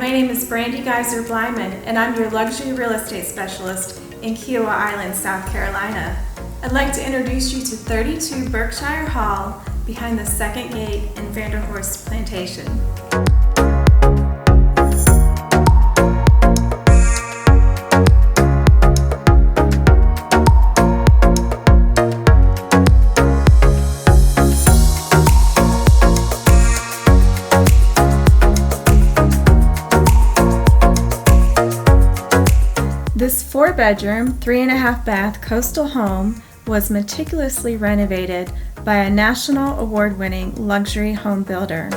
my name is Brandy Geyser-Blyman, and I'm your luxury real estate specialist in Kiawah Island, South Carolina. I'd like to introduce you to 32 Berkshire Hall behind the second gate in Vanderhorst Plantation. This 4-bedroom, 3.5-bath coastal home was meticulously renovated by a national award-winning luxury home builder.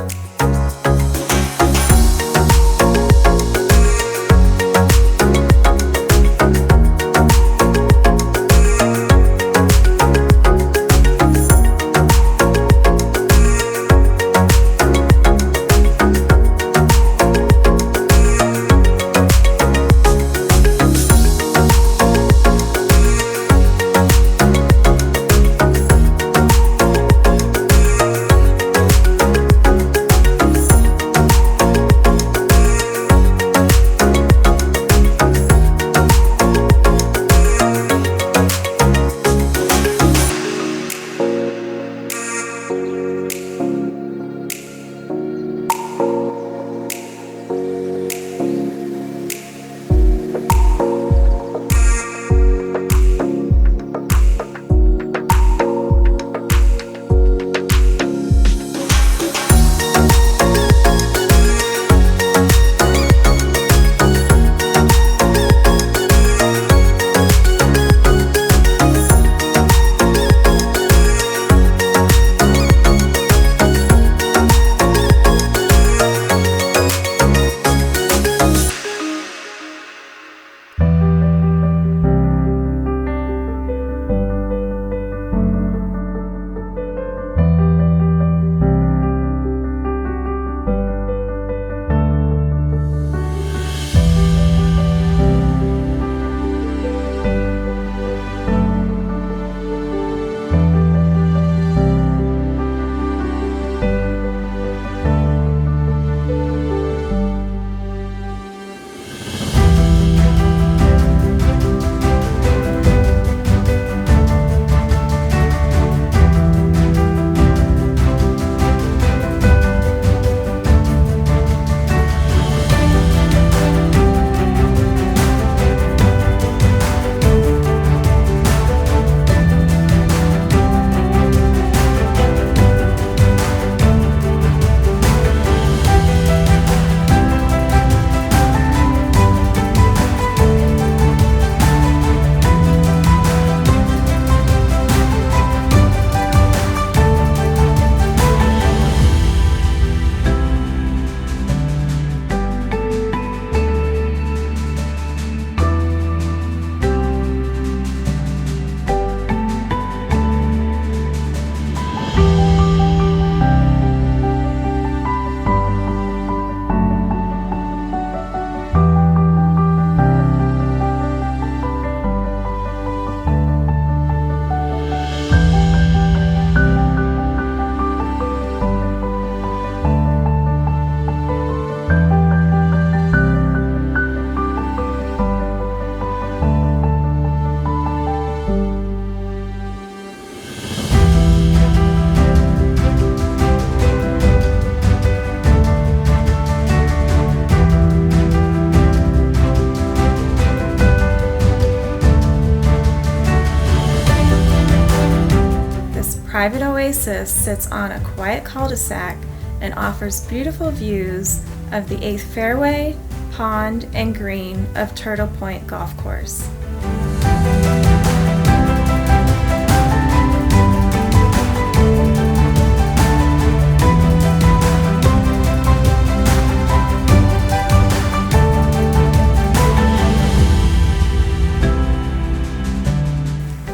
Private oasis sits on a quiet cul-de-sac and offers beautiful views of the 8th fairway, pond, and green of Turtle Point Golf Course.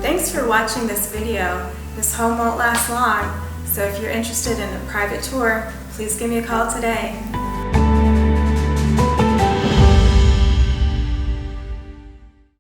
Thanks for watching this video. This home won't last long, so if you're interested in a private tour, please give me a call today.